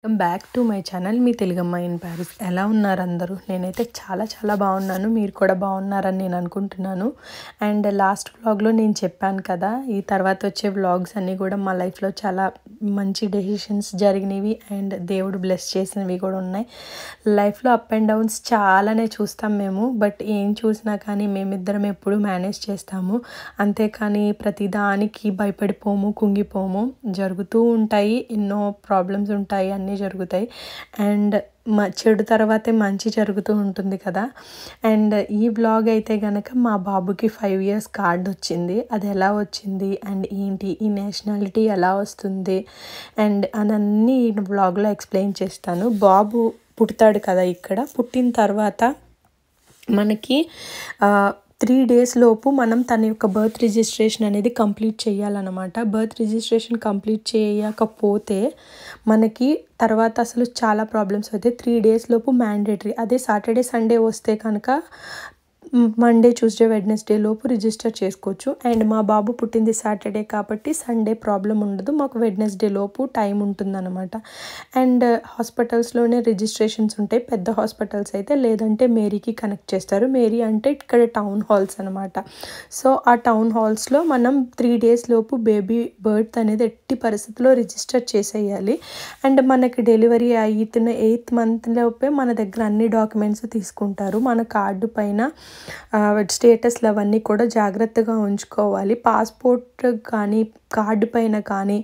Welcome back to my channel మీ తెలుగమ్మాయి in Paris. ఎలా ఉన్నారు అందరూ? నేనైతే చాలా బాగున్నాను. మీరు కూడా బాగున్నారని నేను అనుకుంటున్నాను. అండ్ లాస్ట్ వ్లాగ్లో నేను చెప్పాను కదా, ఈ తర్వాత వచ్చే వ్లాగ్స్ అన్నీ కూడా మా లైఫ్లో చాలా మంచి డెసిషన్స్ జరిగినవి అండ్ దేవుడు బ్లెస్ చేసినవి కూడా ఉన్నాయి. లైఫ్లో అప్ అండ్ డౌన్స్ చాలానే చూస్తాం మేము, బట్ ఏం చూసినా కానీ మేమిద్దరం ఎప్పుడు మేనేజ్ చేస్తాము. అంతేకాని ప్రతిదానికి భయపడిపోము, కుంగిపోము. జరుగుతూ ఉంటాయి, ఎన్నో ప్రాబ్లమ్స్ ఉంటాయి, అన్నీ జరుగుతాయి. అండ్ చెడు తర్వాతే మంచి జరుగుతూ ఉంటుంది కదా. అండ్ ఈ వ్లాగ్ అయితే కనుక మా బాబుకి 5 years కార్డ్ వచ్చింది. అది ఎలా వచ్చింది అండ్ ఏంటి, ఈ నేషనాలిటీ ఎలా వస్తుంది అండ్ అన్నీ ఈ వ్లాగ్లో ఎక్స్ప్లెయిన్ చేస్తాను. బాబు పుడతాడు కదా, ఇక్కడ పుట్టిన తర్వాత మనకి 3 days లోపు మనం తన యొక్క బర్త్ రిజిస్ట్రేషన్ అనేది కంప్లీట్ చేయాలన్నమాట. బర్త్ రిజిస్ట్రేషన్ కంప్లీట్ చేయకపోతే మనకి తర్వాత అసలు చాలా ప్రాబ్లమ్స్ అవుతాయి. 3 days లోపు మ్యాండేటరీ. అదే సాటర్డే సండే వస్తే కనుక మండే, ట్యూస్డే, వెడ్నెస్డే లోపు రిజిస్టర్ చేసుకోవచ్చు. అండ్ మా బాబు పుట్టింది సాటర్డే కాబట్టి సండే ప్రాబ్లం ఉండదు, మాకు వెడ్నెస్డే లోపు టైం ఉంటుందన్నమాట. అండ్ హాస్పిటల్స్లోనే రిజిస్ట్రేషన్స్ ఉంటాయి, పెద్ద హాస్పిటల్స్ అయితే. లేదంటే మేరీకి కనెక్ట్ చేస్తారు. మేరీ అంటే ఇక్కడ టౌన్ హాల్స్ అనమాట. సో ఆ టౌన్ హాల్స్లో మనం 3 days లోపు బేబీ బర్త్ అనేది ఎట్టి పరిస్థితుల్లో రిజిస్టర్ చేసేయాలి. అండ్ మనకి డెలివరీ అయిన 8th month లోపే మన దగ్గర అన్ని డాక్యుమెంట్స్ తీసుకుంటారు. మన కార్డు పైన స్టేటస్లు అవన్నీ కూడా జాగ్రత్తగా ఉంచుకోవాలి. పాస్పోర్ట్ కానీ, కార్డు పైన కానీ,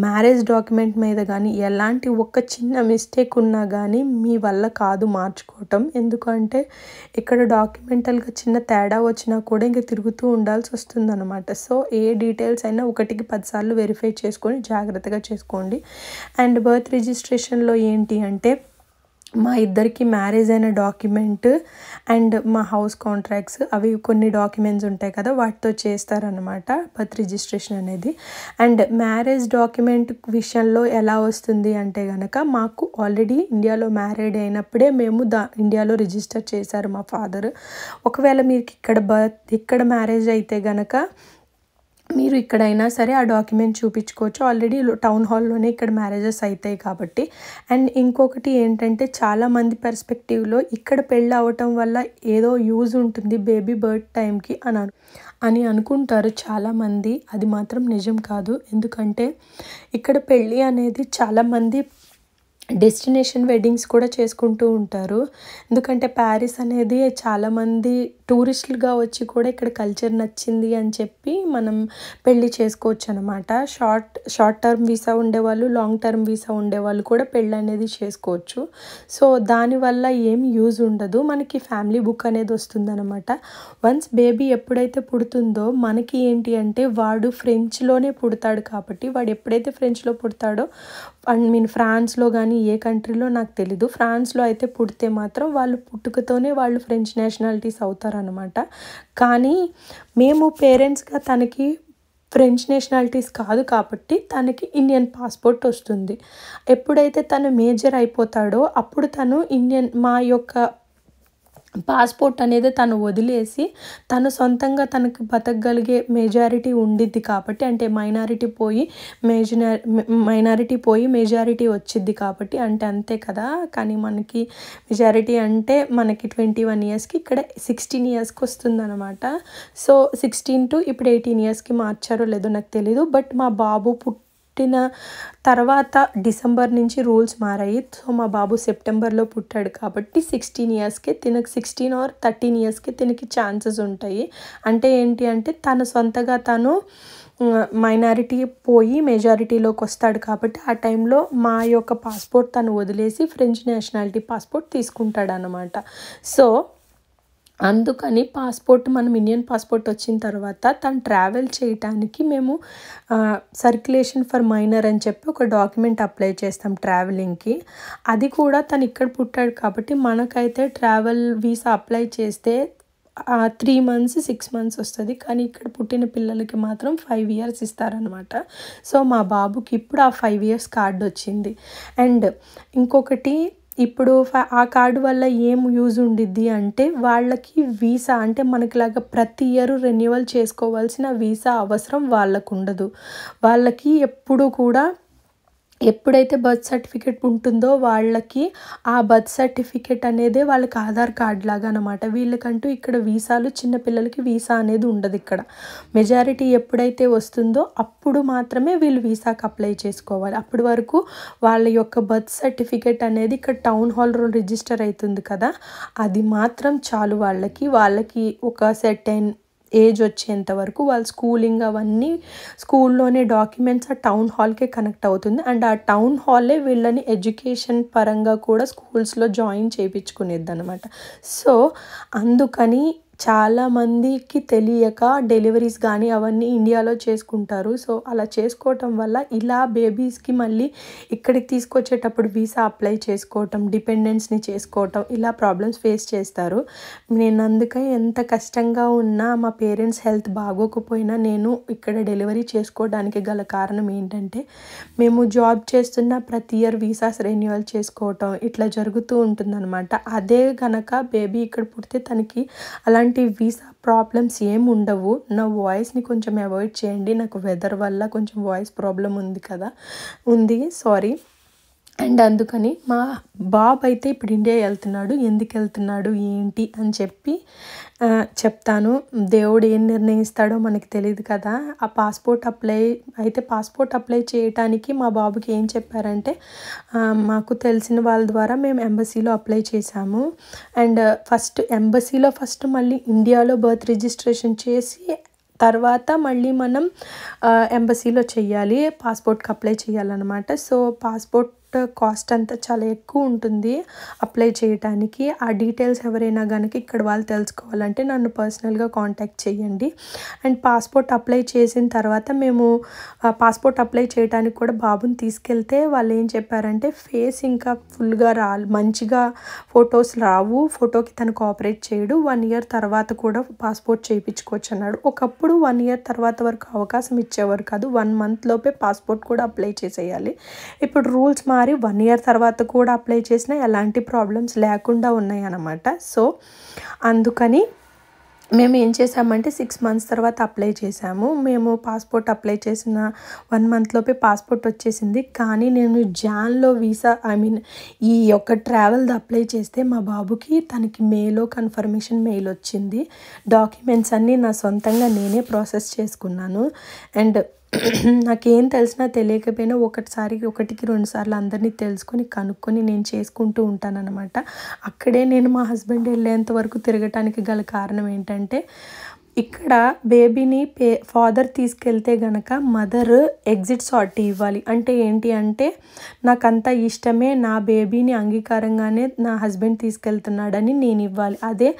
మ్యారేజ్ డాక్యుమెంట్ మీద కానీ ఎలాంటి ఒక్క చిన్న మిస్టేక్ ఉన్నా కానీ మీ వల్ల కాదు మార్చుకోవటం. ఎందుకంటే ఇక్కడ డాక్యుమెంటల్గా చిన్న తేడా వచ్చినా కూడా ఇంకా తిరుగుతూ ఉండాల్సి వస్తుందన్నమాట. సో ఏ డీటెయిల్స్ అయినా 1కి 10 సార్లు వెరిఫై చేసుకొని జాగ్రత్తగా చేసుకోండి. అండ్ బర్త్ రిజిస్ట్రేషన్లో ఏంటి అంటే మా ఇద్దరికి మ్యారేజ్ అయిన డాక్యుమెంట్ అండ్ మా హౌస్ కాంట్రాక్ట్స్, అవి కొన్ని డాక్యుమెంట్స్ ఉంటాయి కదా, వాటితో చేస్తారనమాట బర్త్ రిజిస్ట్రేషన్ అనేది. అండ్ మ్యారేజ్ డాక్యుమెంట్ విషయంలో ఎలా వస్తుంది అంటే కనుక, మాకు ఆల్రెడీ ఇండియాలో మ్యారీడ్ అయినప్పుడే మేము ఇండియాలో రిజిస్టర్ చేశారు మా ఫాదర్. ఒకవేళ మీకు ఇక్కడ మ్యారేజ్ అయితే కనుక మీరు ఇక్కడైనా సరే ఆ డాక్యుమెంట్ చూపించుకోవచ్చు. ఆల్రెడీ టౌన్ హాల్లోనే ఇక్కడ మ్యారేజెస్ అవుతాయి కాబట్టి. అండ్ ఇంకొకటి ఏంటంటే, చాలామంది పర్స్పెక్టివ్లో ఇక్కడ పెళ్ళి అవ్వటం వల్ల ఏదో యూజ్ ఉంటుంది బేబీ బర్త్ టైంకి అని అనుకుంటారు చాలామంది. అది మాత్రం నిజం కాదు. ఎందుకంటే ఇక్కడ పెళ్ళి అనేది చాలామంది డెస్టినేషన్ వెడ్డింగ్స్ కూడా చేసుకుంటూ ఉంటారు. ఎందుకంటే ప్యారిస్ అనేది చాలామంది టూరిస్టులుగా వచ్చి కూడా ఇక్కడ కల్చర్ నచ్చింది అని చెప్పి మనం పెళ్ళి చేసుకోవచ్చు అనమాట. షార్ట్ టర్మ్ వీసా ఉండేవాళ్ళు, లాంగ్ టర్మ్ వీసా ఉండేవాళ్ళు కూడా పెళ్ళి అనేది చేసుకోవచ్చు. సో దానివల్ల ఏం యూజ్ ఉండదు, మనకి ఫ్యామిలీ బుక్ అనేది వస్తుందన్నమాట. వన్స్ బేబీ ఎప్పుడైతే పుడుతుందో మనకి ఏంటి అంటే, వాడు ఫ్రెంచ్లోనే పుడతాడు కాబట్టి, వాడు ఎప్పుడైతే ఫ్రెంచ్లో పుడతాడో, ఫ్రాన్స్లో కానీ ఏ కంట్రీలో నాకు తెలీదు, ఫ్రాన్స్లో అయితే పుడితే మాత్రం వాళ్ళు పుట్టుకతోనే వాళ్ళు ఫ్రెంచ్ నేషనాలిటీస్ అవుతారనమాట. కానీ మేము పేరెంట్స్గా తనకి ఫ్రెంచ్ నేషనాలిటీస్ కాదు కాబట్టి తనకి ఇండియన్ పాస్పోర్ట్ వస్తుంది. ఎప్పుడైతే తను మేజర్ అయిపోతాడో అప్పుడు తను మా యొక్క పాస్పోర్ట్ అనేది తను వదిలేసి తను సొంతంగా తనకు బతకగలిగే మెజారిటీ ఉండిద్ది కాబట్టి, అంటే మైనారిటీ పోయి మెజారిటీ వచ్చిద్ది కాబట్టి, అంటే అంతే కదా. కానీ మనకి మెజారిటీ అంటే మనకి 21 yearsకి, ఇక్కడ 16 yearsకి వస్తుందన్నమాట. సో 16 to ఇప్పుడు 18 yearsకి మార్చారో లేదో నాకు తెలీదు. బట్ మా బాబు పుట్టిన తర్వాత డిసెంబర్ నుంచి రూల్స్ మారాయి. సో మా బాబు సెప్టెంబర్లో పుట్టాడు కాబట్టి 16 yearsకి తినకి 16 or 13 yearsకి తినకి ఛాన్సెస్ ఉంటాయి. అంటే ఏంటి అంటే తను సొంతగా తను మైనారిటీ పోయి మెజారిటీలోకి వస్తాడు కాబట్టి ఆ టైంలో మా యొక్క పాస్పోర్ట్ తను వదిలేసి ఫ్రెంచ్ నేషనాలిటీ పాస్పోర్ట్ తీసుకుంటాడు అన్నమాట. సో అందుకని పాస్పోర్ట్, మనం ఇండియన్ పాస్పోర్ట్ వచ్చిన తర్వాత తను ట్రావెల్ చేయటానికి మేము సర్క్యులేషన్ ఫర్ మైనర్ అని చెప్పి ఒక డాక్యుమెంట్ అప్లై చేస్తాం ట్రావెలింగ్కి. అది కూడా తను ఇక్కడ పుట్టాడు కాబట్టి మనకైతే ట్రావెల్ వీసా అప్లై చేస్తే 3 months 6 months వస్తుంది. కానీ ఇక్కడ పుట్టిన పిల్లలకి మాత్రం 5 years ఇస్తారనమాట. సో మా బాబుకి ఇప్పుడు ఆ 5 years కార్డు వచ్చింది. అండ్ ఇంకొకటి, ఇప్పుడు ఆ కార్డు వల్ల ఏం యూజ్ ఉండిద్ది అంటే, వాళ్ళకి వీసా అంటే మనకిలాగా ప్రతి ఇయర్ రెన్యువల్ చేసుకోవాల్సిన వీసా అవసరం వాళ్ళకు ఉండదు. వాళ్ళకి ఎప్పుడు కూడా ఎప్పుడైతే బర్త్ సర్టిఫికేట్ ఉంటుందో వాళ్ళకి ఆ బర్త్ సర్టిఫికేట్ అనేది వాళ్ళకి ఆధార్ కార్డ్ లాగా అనమాట. వీళ్ళకంటూ ఇక్కడ వీసాలు, చిన్నపిల్లలకి వీసా అనేది ఉండదు ఇక్కడ. మెజారిటీ ఎప్పుడైతే వస్తుందో అప్పుడు మాత్రమే వీళ్ళు వీసాకి అప్లై చేసుకోవాలి. అప్పటి వరకు వాళ్ళ యొక్క బర్త్ సర్టిఫికేట్ అనేది ఇక్కడ టౌన్ హాల్ రిజిస్టర్ అవుతుంది కదా, అది మాత్రం చాలు వాళ్ళకి ఒక సెర్టైన్ ఏజ్ వచ్చేంత వరకు వాళ్ళ స్కూలింగ్ అవన్నీ స్కూల్లోనే డాక్యుమెంట్స్ ఆ టౌన్ హాల్కే కనెక్ట్ అవుతుంది. అండ్ ఆ టౌన్ హాలే వీళ్ళని ఎడ్యుకేషన్ పరంగా కూడా స్కూల్స్లో జాయిన్ చేయించుకునేది అనమాట. సో అందుకని చాలామందికి తెలియక డెలివరీస్ కానీ అవన్నీ ఇండియాలో చేసుకుంటారు. సో అలా చేసుకోవటం వల్ల ఇలా బేబీస్కి మళ్ళీ ఇక్కడికి తీసుకొచ్చేటప్పుడు వీసా అప్లై చేసుకోవటం, డిపెండెంట్స్ని చేసుకోవటం, ఇలా ప్రాబ్లమ్స్ ఫేస్ చేస్తారు. నేను అందుకే ఎంత కష్టంగా ఉన్నా మా పేరెంట్స్ హెల్త్ బాగోకపోయినా నేను ఇక్కడ డెలివరీ చేసుకోవడానికి గల కారణం ఏంటంటే, మేము జాబ్ చేస్తున్న ప్రతి ఇయర్ వీసాస్ రెన్యువల్ చేసుకోవటం ఇట్లా జరుగుతూ ఉంటుందన్నమాట. అదే కనుక బేబీ ఇక్కడ పుడితే తనకి అలాంటి వీసా ప్రాబ్లమ్స్ ఏమి ఉండవు. నా వాయిస్ని కొంచెం అవాయిడ్ చేయండి, నాకు వెదర్ వల్ల కొంచెం వాయిస్ ప్రాబ్లం ఉంది, సారీ. అండ్ అందుకని మా బాబు అయితే ఇప్పుడు ఇండియా వెళ్తున్నాడు. ఎందుకు వెళ్తున్నాడు ఏంటి అని చెప్తాను. దేవుడు ఏం నిర్ణయిస్తాడో మనకి తెలియదు కదా. ఆ పాస్పోర్ట్ అప్లై చేయటానికి మా బాబుకి ఏం చెప్పారంటే, మాకు తెలిసిన వాళ్ళ ద్వారా మేము ఎంబసీలో అప్లై చేసాము. అండ్ ఎంబసీలో మళ్ళీ ఇండియాలో బర్త్ రిజిస్ట్రేషన్ చేసి తర్వాత మళ్ళీ మనం ఎంబసీలో చెయ్యాలి, పాస్పోర్ట్కి అప్లై చేయాలన్నమాట. సో పాస్పోర్ట్ కాస్ట్ అంతా చాలా ఎక్కువ ఉంటుంది అప్లై చేయడానికి. ఆ డీటెయిల్స్ ఎవరైనా కనుక ఇక్కడ వాళ్ళు తెలుసుకోవాలంటే నన్ను పర్సనల్గా కాంటాక్ట్ చేయండి. అండ్ పాస్పోర్ట్ అప్లై చేసిన తర్వాత మేము పాస్పోర్ట్ అప్లై చేయడానికి కూడా బాబుని తీసుకెళ్తే వాళ్ళు ఏం చెప్పారంటే, ఫేస్ ఇంకా ఫుల్గా మంచిగా ఫొటోస్ రావు, ఫోటోకి తను కోఆపరేట్ చేయడు, 1 year తర్వాత కూడా పాస్పోర్ట్ చేయించుకోవచ్చు అన్నాడు. ఒకప్పుడు 1 year తర్వాత వరకు అవకాశం ఇచ్చేవారు కాదు, 1 month లోపే పాస్పోర్ట్ కూడా అప్లై చేసేయాలి. ఇప్పుడు రూల్స్ మారి 1 year తర్వాత కూడా అప్లై చేసినా ఎలాంటి ప్రాబ్లమ్స్ లేకుండా ఉన్నాయి అన్నమాట. సో అందుకని మేము ఏం చేసామంటే 6 months తర్వాత అప్లై చేసాము. మేము పాస్పోర్ట్ అప్లై చేసిన 1 month లోపే పాస్పోర్ట్ వచ్చేసింది. కానీ నేను జాన్లో ఈ యొక్క ట్రావెల్ది అప్లై చేస్తే మా బాబుకి తనకి మేలో కన్ఫర్మేషన్ మెయిల్ వచ్చింది. డాక్యుమెంట్స్ అన్నీ నా సొంతంగా నేనే ప్రాసెస్ చేసుకున్నాను. అండ్ నాకేం తెలిసినా తెలియకపోయినా ఒకటికి 2 సార్లు అందరినీ కనుక్కొని నేను చేసుకుంటూ ఉంటానన్నమాట. అక్కడే నేను మా హస్బెండ్ వెళ్ళేంత వరకు తిరగటానికి గల కారణం ఏంటంటే, ఇక్కడ బేబీని ఫాదర్ తీసుకెళ్తే గనక మదర్ ఎగ్జిట్ సార్టీ ఇవ్వాలి. అంటే ఏంటి అంటే, నాకంతా ఇష్టమే, నా బేబీని అంగీకారంగానే నా హస్బెండ్ తీసుకెళ్తున్నాడని నేను ఇవ్వాలి. అదే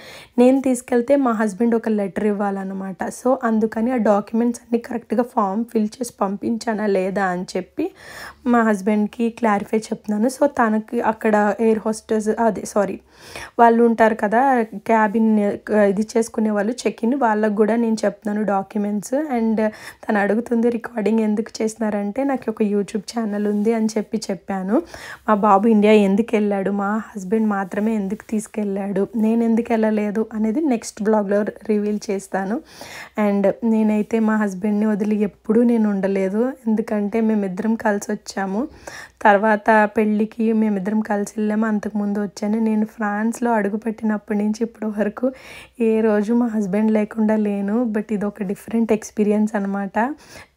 నేను తీసుకెళ్తే మా హస్బెండ్ ఒక లెటర్ ఇవ్వాలన్నమాట. సో అందుకని ఆ డాక్యుమెంట్స్ అన్నీ కరెక్ట్గా ఫామ్ ఫిల్ చేసి పంపించానా లేదా అని చెప్పి మా హస్బెండ్కి క్లారిఫై చెప్తున్నాను. సో తనకి అక్కడ ఎయిర్ హోస్టెస్ వాళ్ళు ఉంటారు కదా, క్యాబిన్ ఇది చేసుకునే వాళ్ళు, చెక్ ఇన్, వాళ్ళకి కూడా నేను చెప్తున్నాను డాక్యుమెంట్స్. అండ్ తను అడుగుతుంది రికార్డింగ్ ఎందుకు చేస్తున్నారంటే, నాకు ఒక యూట్యూబ్ ఛానల్ ఉంది అని చెప్పాను. మా బాబు ఇండియా ఎందుకు వెళ్ళాడు, మా హస్బెండ్ మాత్రమే ఎందుకు తీసుకెళ్ళాడు, నేను ఎందుకు వెళ్ళలేదు అనేది నెక్స్ట్ బ్లాగ్లో రివీల్ చేస్తాను. అండ్ నేనైతే మా హస్బెండ్ని వదిలి ఎప్పుడూ నేను ఉండలేదు, ఎందుకంటే మేమిద్దరం కలిసి వచ్చాము. తర్వాత పెళ్ళికి మేమిద్దరం కలిసి వెళ్ళాము. అంతకుముందు వచ్చాను నేను. ఫ్రాన్స్లో అడుగుపెట్టినప్పటి నుంచి ఇప్పటి వరకు ఏ రోజు మా హస్బెండ్ లేకుండా లేను. బట్ ఇది ఒక డిఫరెంట్ ఎక్స్పీరియన్స్ అనమాట.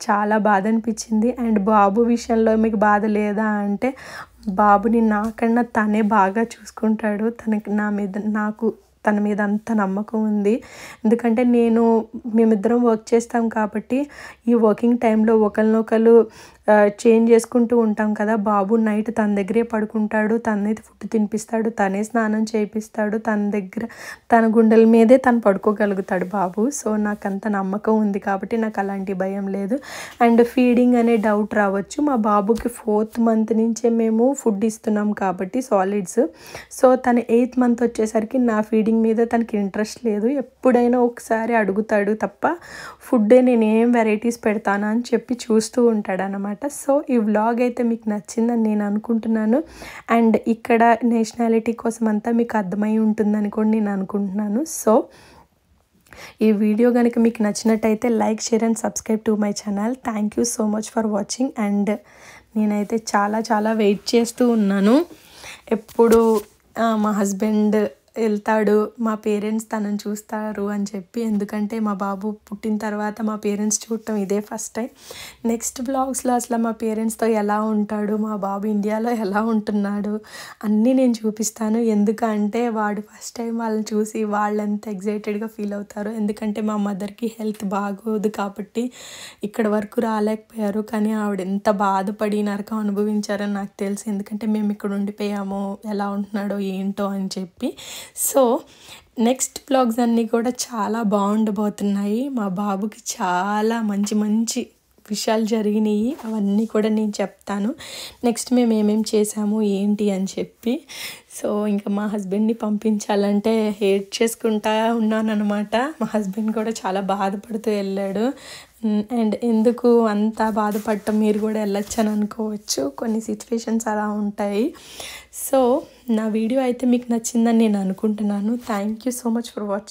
చాలా బాధ అనిపించింది. అండ్ బాబు విషయంలో మీకు బాధ లేదా అంటే, బాబుని నాకన్నా తనే బాగా చూసుకుంటాడు. నాకు తన మీద అంత నమ్మకం ఉంది. ఎందుకంటే మేమిద్దరం వర్క్ చేస్తాం కాబట్టి ఈ వర్కింగ్ టైంలో ఒకరినొకరు చేంజ్ చేసుకుంటూ ఉంటాం కదా. బాబు నైట్ తన దగ్గరే పడుకుంటాడు, తనే ఫుడ్ తినిపిస్తాడు, తనే స్నానం చేయిస్తాడు, తన గుండెల మీదే తను పడుకోగలుగుతాడు బాబు. సో నాకు అంత నమ్మకం ఉంది కాబట్టి నాకు అలాంటి భయం లేదు. అండ్ ఫీడింగ్ అనే డౌట్ రావచ్చు. మా బాబుకి 4th month నుంచే మేము ఫుడ్ ఇస్తున్నాం కాబట్టి సాలిడ్స్. సో తను 8th month వచ్చేసరికి నా ఫీడింగ్ మీద తనకి ఇంట్రెస్ట్ లేదు. ఎప్పుడైనా ఒకసారి అడుగుతాడు తప్ప ఫుడ్ నేను ఏం వెరైటీస్ పెడతానా అని చెప్పి చూస్తూ ఉంటాడు అన్నమాట. సో ఈ వ్లాగ్ అయితే మీకు నచ్చిందని నేను అనుకుంటున్నాను. అండ్ ఇక్కడ నేషనాలిటీ కోసం అంతా మీకు అర్థమై ఉంటుందని కూడా నేను అనుకుంటున్నాను. సో ఈ వీడియో కనుక మీకు నచ్చినట్టయితే like, share and subscribe to my channel. Thank you so much for watching. And నేనైతే చాలా చాలా వెయిట్ చేస్తూ ఉన్నాను. ఎప్పుడు మా హస్బెండ్ వెళ్తాడు, మా పేరెంట్స్ తనని చూస్తారు అని చెప్పి. ఎందుకంటే మా బాబు పుట్టిన తర్వాత మా పేరెంట్స్ చూడటం ఇదే ఫస్ట్ టైం. నెక్స్ట్ బ్లాగ్స్లో అసలు మా పేరెంట్స్తో ఎలా ఉంటాడు, మా బాబు ఇండియాలో ఎలా ఉంటున్నాడు అన్నీ నేను చూపిస్తాను. ఎందుకంటే వాడు ఫస్ట్ టైం వాళ్ళని చూసి వాళ్ళు ఎంత ఎగ్జైటెడ్గా ఫీల్ అవుతారో. ఎందుకంటే మా మదర్కి హెల్త్ బాగోదు కాబట్టి ఇక్కడ వరకు రాలేకపోయారు. కానీ ఆవిడ ఎంత బాధపడి నరకం అనుభవించారని నాకు తెలుసు. ఎందుకంటే మేము ఇక్కడ ఉండిపోయాము, ఎలా ఉంటున్నాడో ఏంటో అని చెప్పి. సో నెక్స్ట్ బ్లాగ్స్ అన్నీ కూడా చాలా బాగుండబోతున్నాయి. మా బాబుకి చాలా మంచి మంచి విషయాలు జరిగినాయి, అవన్నీ కూడా నేను చెప్తాను. నెక్స్ట్ మేము ఏమేమి చేసాము ఏంటి అని చెప్పి. సో ఇంకా మా హస్బెండ్ని పంపించాలంటే హేట్ చేసుకుంటా ఉన్నాను అనమాట. మా హస్బెండ్ కూడా చాలా బాధపడుతూ వెళ్ళాడు. అండ్ ఎందుకు అంత బాధపడటం, మీరు కూడా వెళ్ళొచ్చు అని అనుకోవచ్చు, కొన్ని సిచ్యువేషన్స్ అలా ఉంటాయి. సో నా వీడియో అయితే మీకు నచ్చిందని నేను అనుకుంటున్నాను. Thank you so much for watching.